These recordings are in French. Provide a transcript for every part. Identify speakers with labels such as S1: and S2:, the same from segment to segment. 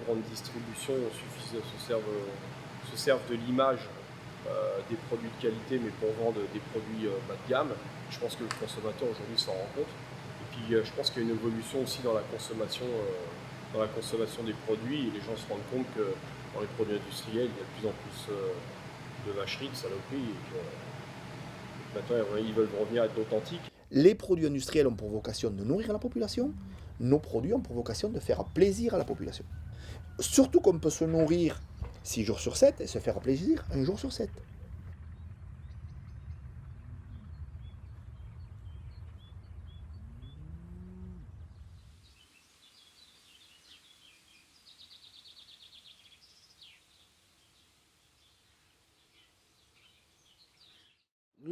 S1: grande distribution se servent de l'image des produits de qualité, mais pour vendre des produits bas de gamme. Je pense que le consommateur aujourd'hui s'en rend compte. Et puis je pense qu'il y a une évolution aussi dans la consommation des produits, et les gens se rendent compte que dans les produits industriels, il y a de plus en plus de vacheries, de saloperies, et que maintenant ils veulent revenir à être authentiques.
S2: Les produits industriels ont pour vocation de nourrir la population, nos produits ont pour vocation de faire plaisir à la population. Surtout qu'on peut se nourrir 6 jours sur 7 et se faire plaisir 1 jour sur 7.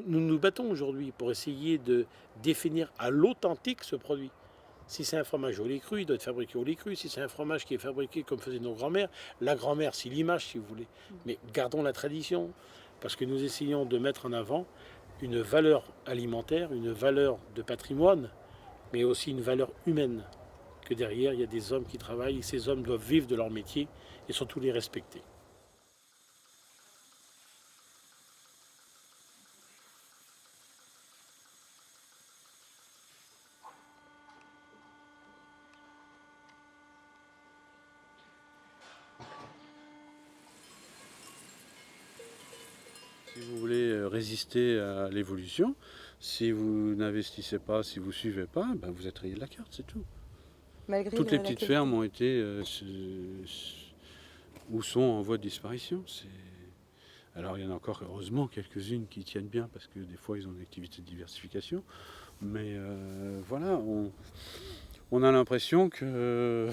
S3: Nous nous battons aujourd'hui pour essayer de définir à l'authentique ce produit. Si c'est un fromage au lait cru, il doit être fabriqué au lait cru. Si c'est un fromage qui est fabriqué comme faisaient nos grands-mères, la grand-mère, c'est l'image si vous voulez. Mais gardons la tradition, parce que nous essayons de mettre en avant une valeur alimentaire, une valeur de patrimoine, mais aussi une valeur humaine. Que derrière, il y a des hommes qui travaillent, et ces hommes doivent vivre de leur métier et surtout les respecter. Si vous voulez résister à l'évolution, si vous n'investissez pas, si vous ne suivez pas, ben vous êtes rayé de la carte, c'est tout.
S4: Malgré
S3: Toutes les
S4: la
S3: petites
S4: qualité.
S3: fermes ont été ou sont en voie de disparition. Alors il y en a encore heureusement quelques-unes qui tiennent bien parce que des fois ils ont une activité de diversification. Mais voilà, on a l'impression que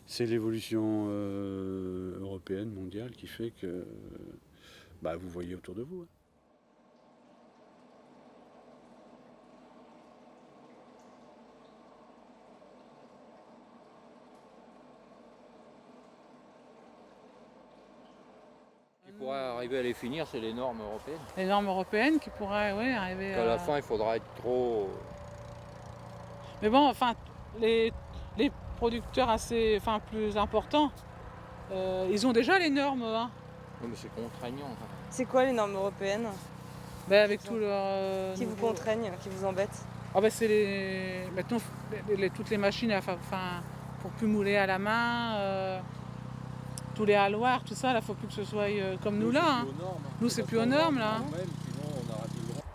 S3: c'est l'évolution européenne, mondiale qui fait que vous voyez autour de vous.
S5: Qui pourrait arriver à les finir, c'est les normes européennes.
S6: Les normes européennes qui pourraient arriver
S5: À la fin, il faudra être trop...
S6: Mais bon, enfin, les producteurs plus importants, ils ont déjà les normes, hein.
S5: Oui, mais c'est contraignant.
S4: C'est quoi les normes européennes
S6: Avec tout leur...
S4: qui vous contraignent, qui vous embêtent?
S6: C'est maintenant, toutes les machines pour plus mouler à la main, tous les halloirs, tout ça, il ne faut plus que ce soit comme nous là. Hein. Nous, c'est plus aux normes, là.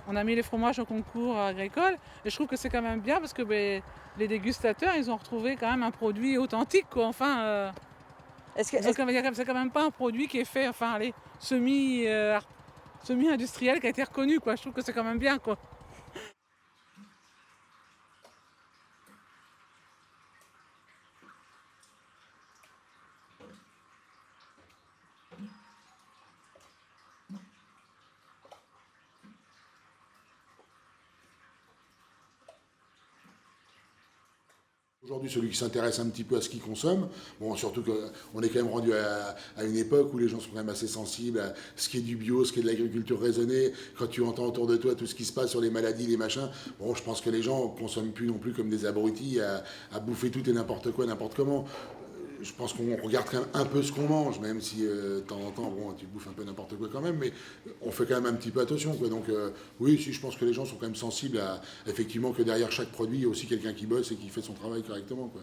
S6: On a mis les fromages au concours agricole, et je trouve que c'est quand même bien parce que les dégustateurs, ils ont retrouvé quand même un produit authentique, quoi. Enfin, c'est quand même pas un produit qui est fait, semi-industriel, qui a été reconnu, quoi. Je trouve que c'est quand même bien, quoi.
S7: Aujourd'hui, celui qui s'intéresse un petit peu à ce qu'il consomme, bon, surtout qu'on est quand même rendu à une époque où les gens sont quand même assez sensibles à ce qui est du bio, ce qui est de l'agriculture raisonnée. Quand tu entends autour de toi tout ce qui se passe sur les maladies, les machins, bon, je pense que les gens ne consomment plus non plus comme des abrutis à bouffer tout et n'importe quoi, n'importe comment. Je pense qu'on regarde quand même un peu ce qu'on mange, même si de temps en temps, bon, tu bouffes un peu n'importe quoi quand même, mais on fait quand même un petit peu attention, quoi. Donc oui, si, je pense que les gens sont quand même sensibles à effectivement que derrière chaque produit, il y a aussi quelqu'un qui bosse et qui fait son travail correctement, quoi.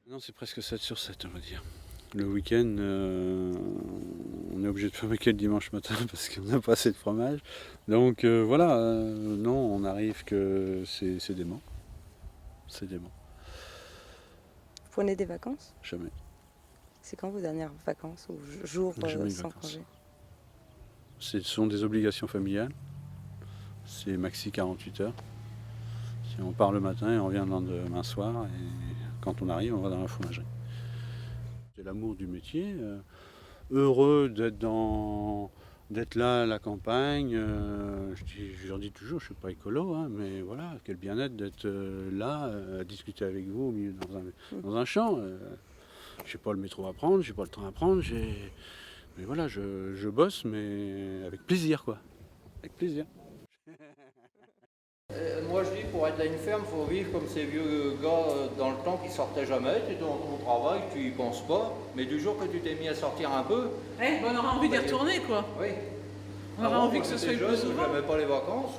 S3: Non, c'est presque 7 sur 7, on va dire. Le week-end, on est obligé de fabriquer le dimanche matin parce qu'on n'a pas assez de fromage. Donc voilà, non, on arrive que c'est dément. C'est dément.
S4: Vous prenez des vacances?
S3: Jamais.
S4: C'est quand vos dernières vacances ou jours
S3: Jamais de
S4: sans
S3: vacances.
S4: congé?
S3: Ce sont des obligations familiales. C'est maxi 48 heures. Si on part le matin et on revient le lendemain soir, et quand on arrive, on va dans la fromagerie. C'est l'amour du métier. Heureux d'être
S8: d'être là à la campagne. Je leur dis toujours, je ne suis pas écolo, hein, mais voilà, quel bien-être d'être là, à discuter avec vous au milieu dans un champ. Je n'ai pas le métro à prendre, je n'ai pas le train à prendre, mais voilà, je bosse, mais avec plaisir, quoi. Avec plaisir.
S5: Moi je dis, pour être à une ferme, il faut vivre comme ces vieux gars dans le temps qui sortaient jamais. Tu es dans ton travail, tu y penses pas, mais du jour que tu t'es mis à sortir un peu...
S6: On aura envie d'y retourner, quoi.
S5: Oui.
S6: On aura envie que ce soit
S5: jeune,
S6: plus souvent.
S5: j'aimais pas les vacances,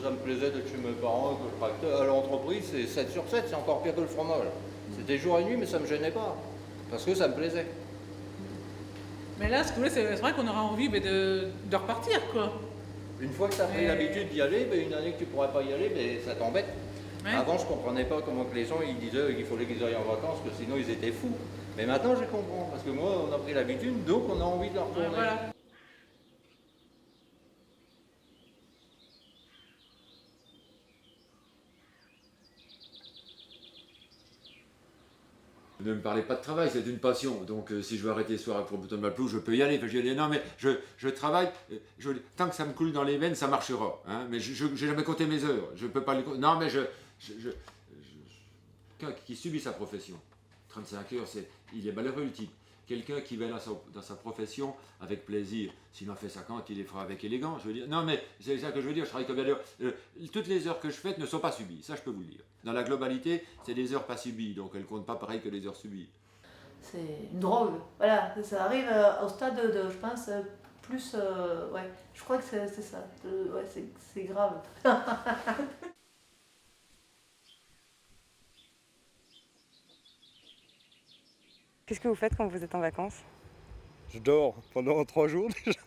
S5: ça me plaisait d'être chez mes parents, que je tractais. À l'entreprise, c'est 7 sur 7, c'est encore pire que le fromage. C'était jour et nuit, mais ça me gênait pas, parce que ça me plaisait.
S6: Mais là, ce que vous voulez, c'est vrai qu'on aura envie de repartir, quoi.
S5: Une fois que tu as pris l'habitude d'y aller, une année que tu pourrais pas y aller, ça t'embête.
S6: Ouais.
S5: Avant, je comprenais pas comment que les gens ils disaient qu'il fallait qu'ils aillent en vacances, que sinon ils étaient fous. Mais maintenant, je comprends, parce que moi, on a pris l'habitude, donc on a envie de la retourner.
S6: Voilà.
S9: Ne me parlez pas de travail, c'est une passion. Donc si je veux arrêter ce soir pour bouton de ma pelouse, je peux y aller. Enfin, je dis, non mais je travaille, tant que ça me coule dans les veines, ça marchera. Hein, mais je n'ai jamais compté mes heures. Je peux pas les compter. Non mais quelqu'un qui subit sa profession, 35 heures, il est malheureux le type. Quelqu'un qui va dans sa profession avec plaisir, s'il en fait 50, il les fera avec élégance. Je veux dire, non mais c'est ça que je veux dire, je travaille comme d'heures. Toutes les heures que je fais ne sont pas subies, ça je peux vous le dire. Dans la globalité, c'est des heures pas subies, donc elles ne comptent pas pareil que les heures subies.
S10: C'est une drogue, voilà, ça arrive au stade de je pense, plus, ouais, je crois que c'est ça, ouais, c'est grave.
S4: Qu'est-ce que vous faites quand vous êtes en vacances?
S11: Je dors pendant 3 jours déjà.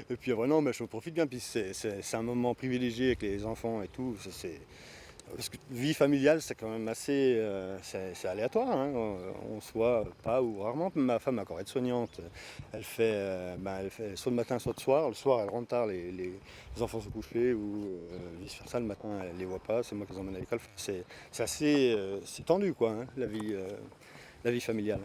S11: Et puis après, non, mais je profite bien. Puis c'est un moment privilégié avec les enfants et tout. Parce que vie familiale, c'est quand même assez c'est aléatoire. Hein. On se voit pas ou rarement. Ma femme est encore aide-soignante. Elle fait soit le matin, soit le soir. Le soir, elle rentre tard, les enfants se coucher ou vice-versa. Le matin, elle les voit pas. C'est moi qui les emmène à l'école. C'est assez c'est tendu, quoi, hein, la vie familiale.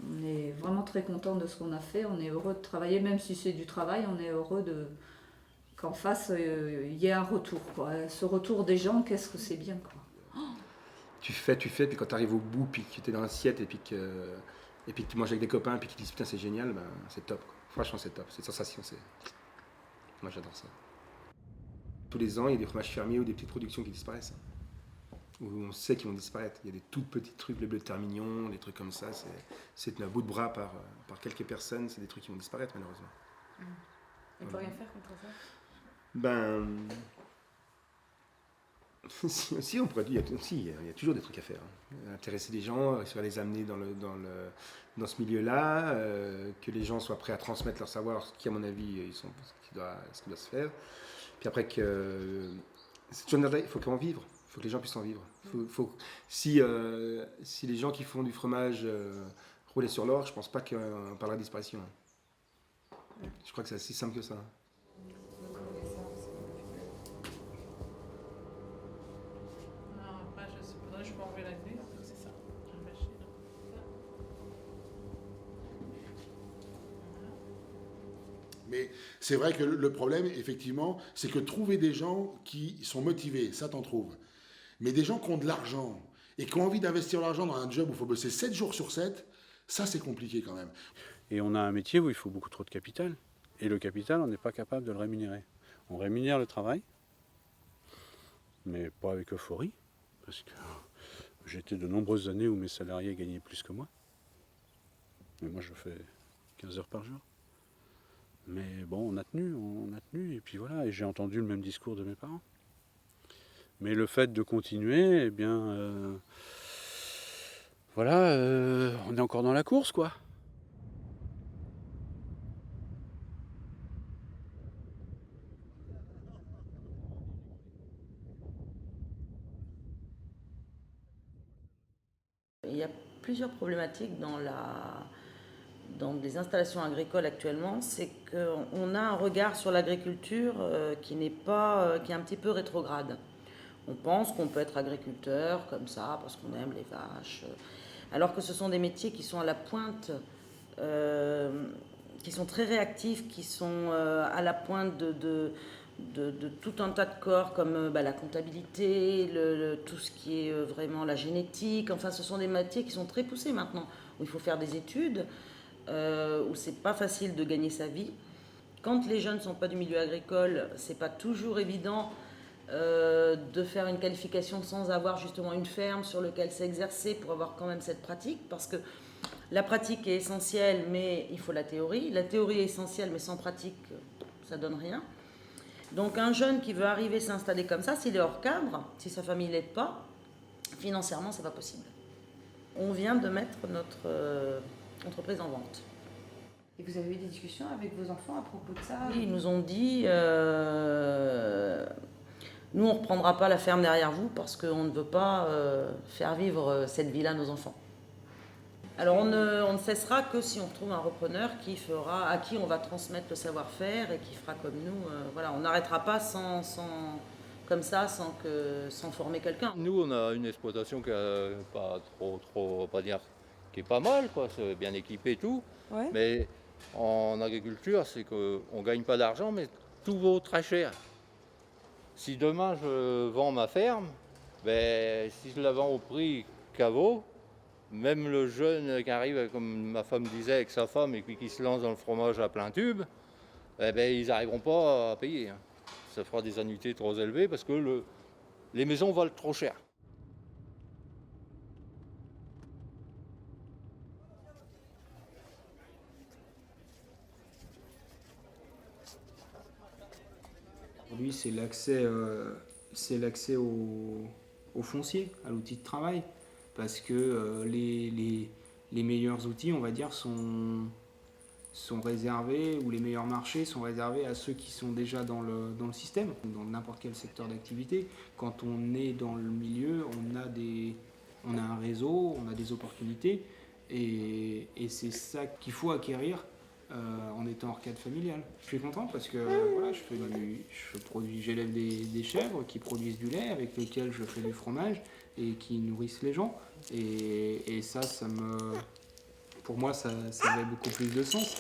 S10: On est vraiment très content de ce qu'on a fait, on est heureux de travailler, même si c'est du travail, on est heureux qu'en face il y ait un retour, quoi. Ce retour des gens, qu'est-ce que c'est bien, quoi.
S12: Tu fais, puis quand tu arrives au bout, puis que tu es dans l'assiette, et puis que tu manges avec des copains, puis qu'ils disent putain c'est génial, ben, c'est top, quoi. Franchement c'est top, cette sensation, moi j'adore ça. Tous les ans, il y a des fromages fermiers ou des petites productions qui disparaissent. Où on sait qu'ils vont disparaître. Il y a des tout petits trucs, les bleus de Termignon, des trucs comme ça. C'est un bout de bras par quelques personnes. C'est des trucs qui vont disparaître, malheureusement.
S10: On peut rien faire contre ça?
S12: Ben. si, on pourrait dire. Il y a toujours des trucs à faire. Hein. Intéresser les gens, réussir à les amener dans ce milieu-là, que les gens soient prêts à transmettre leur savoir, ce qui, à mon avis, ce qui doit se faire. Puis après, il faut qu'on vive. Il faut que les gens puissent en vivre. Si les gens qui font du fromage roulaient sur l'or, je ne pense pas qu'on parlera de disparition. Je crois que c'est aussi simple que ça.
S6: Non, après, je peux enlever la clé, c'est ça. Je vais mâcher, là.
S7: Mais c'est vrai que le problème, effectivement, c'est que trouver des gens qui sont motivés, ça t'en trouves. Mais des gens qui ont de l'argent et qui ont envie d'investir l'argent dans un job où il faut bosser 7 jours sur 7, ça c'est compliqué quand même.
S8: Et on a un métier où il faut beaucoup trop de capital. Et le capital, on n'est pas capable de le rémunérer. On rémunère le travail, mais pas avec euphorie, parce que j'ai été de nombreuses années où mes salariés gagnaient plus que moi. Mais moi, je fais 15 heures par jour. Mais bon, on a tenu, et puis voilà, et j'ai entendu le même discours de mes parents. Mais le fait de continuer, eh bien, voilà, on est encore dans la course, quoi.
S13: Il y a plusieurs problématiques dans les installations agricoles actuellement. C'est qu'on a un regard sur l'agriculture qui est un petit peu rétrograde. On pense qu'on peut être agriculteur comme ça, parce qu'on aime les vaches, alors que ce sont des métiers qui sont à la pointe, qui sont très réactifs, qui sont à la pointe de tout un tas de corps comme la comptabilité, tout ce qui est vraiment la génétique. Enfin, ce sont des métiers qui sont très poussés maintenant, où il faut faire des études, où c'est pas facile de gagner sa vie. Quand les jeunes ne sont pas du milieu agricole, c'est pas toujours évident de faire une qualification sans avoir justement une ferme sur laquelle s'exercer pour avoir quand même cette pratique, parce que la pratique est essentielle, mais il faut la théorie. La théorie est essentielle, mais sans pratique, ça donne rien. Donc un jeune qui veut arriver s'installer comme ça, s'il est hors cadre, si sa famille l'aide pas, financièrement, c'est pas possible. On vient de mettre notre entreprise en vente.
S4: Et vous avez eu des discussions avec vos enfants à propos de ça?
S13: Oui, ils nous ont dit, nous on ne reprendra pas la ferme derrière vous parce qu'on ne veut pas faire vivre cette vie-là à nos enfants. Alors on ne cessera que si on trouve un repreneur à qui on va transmettre le savoir-faire et qui fera comme nous. Voilà, on n'arrêtera pas comme ça, sans former quelqu'un.
S5: Nous, on a une exploitation qui est pas trop, pas dire, qui est pas mal, quoi. C'est bien équipé et tout.
S4: Ouais.
S5: Mais en agriculture, c'est qu'on ne gagne pas d'argent, mais tout vaut très cher. Si demain je vends ma ferme, si je la vends au prix qu'elle vaut, même le jeune qui arrive, comme ma femme disait, avec sa femme et puis qui se lance dans le fromage à plein tube, ils n'arriveront pas à payer. Ça fera des annuités trop élevées parce que les maisons valent trop cher.
S12: Aujourd'hui, c'est l'accès au foncier, à l'outil de travail, parce que les meilleurs outils, on va dire, sont réservés, ou les meilleurs marchés sont réservés à ceux qui sont déjà dans le système, dans n'importe quel secteur d'activité. Quand on est dans le milieu, on a un réseau, on a des opportunités, et c'est ça qu'il faut acquérir en étant hors cadre familial. Je suis content parce que voilà, j'élève des chèvres qui produisent du lait avec lesquels je fais du fromage et qui nourrissent les gens. Et ça pour moi, ça avait beaucoup plus de sens.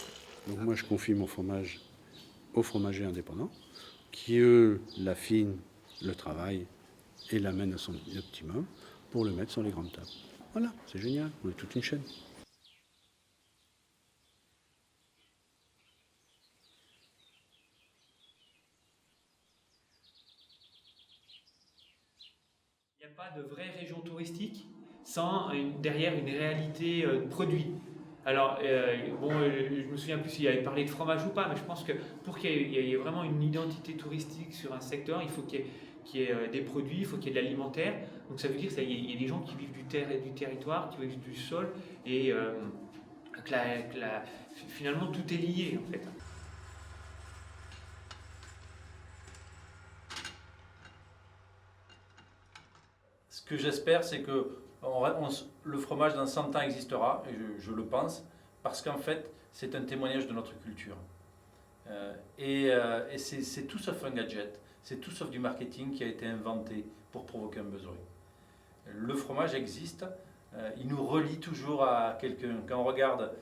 S8: Donc moi, je confie mon fromage aux fromagers indépendants qui, eux, l'affinent, le travaillent et l'amènent à son optimum pour le mettre sur les grandes tables. Voilà, c'est génial, on est toute une chaîne.
S14: Il n'y a pas de vraie région touristique sans derrière une réalité produit. Alors, je me souviens plus s'il avait parlé de fromage ou pas, mais je pense que pour qu'il y ait vraiment une identité touristique sur un secteur, il faut qu'il y ait des produits, il faut qu'il y ait de l'alimentaire. Donc ça veut dire qu'il y a des gens qui vivent du territoire, qui vivent du sol, et finalement tout est lié en fait.
S15: Ce que j'espère, c'est que le fromage dans 100 ans existera, et je le pense, parce qu'en fait, c'est un témoignage de notre culture. C'est tout sauf un gadget, c'est tout sauf du marketing qui a été inventé pour provoquer un besoin. Le fromage existe, il nous relie toujours à quelqu'un. Quand on regarde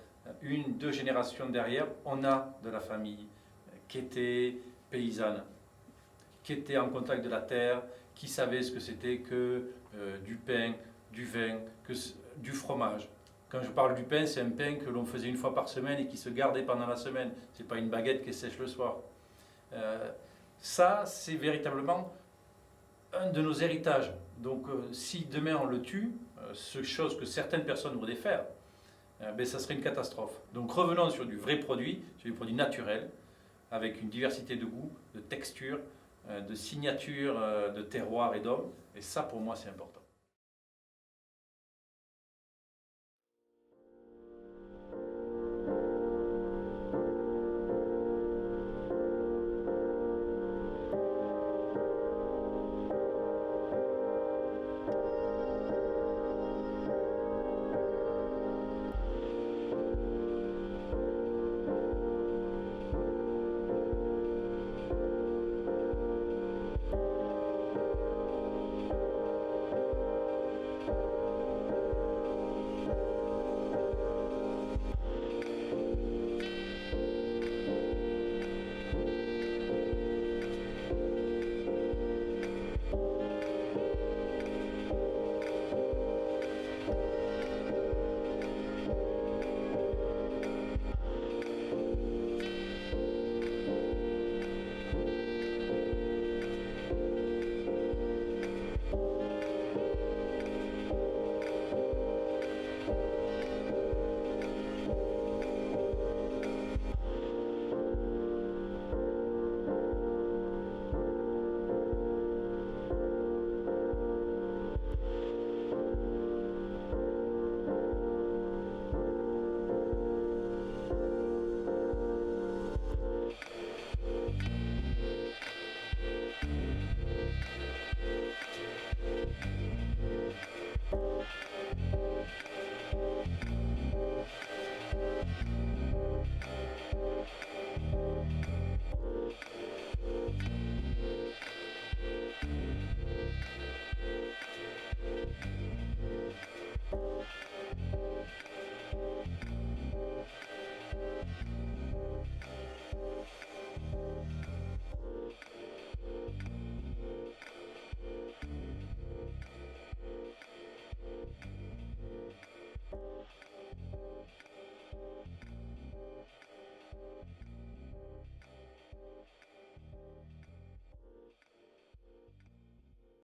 S15: 1-2 générations derrière, on a de la famille qui était paysanne, qui était en contact de la terre, qui savait ce que c'était que du pain, du vin, du fromage. Quand je parle du pain, c'est un pain que l'on faisait une fois par semaine et qui se gardait pendant la semaine. Ce n'est pas une baguette qui sèche le soir. Ça, c'est véritablement un de nos héritages. Donc si demain on le tue, ce chose que certaines personnes voudraient faire, ça serait une catastrophe. Donc revenons sur du vrai produit, sur du produit naturel, avec une diversité de goûts, de textures, de signatures, de terroirs et d'hommes. Et ça, pour moi, c'est important.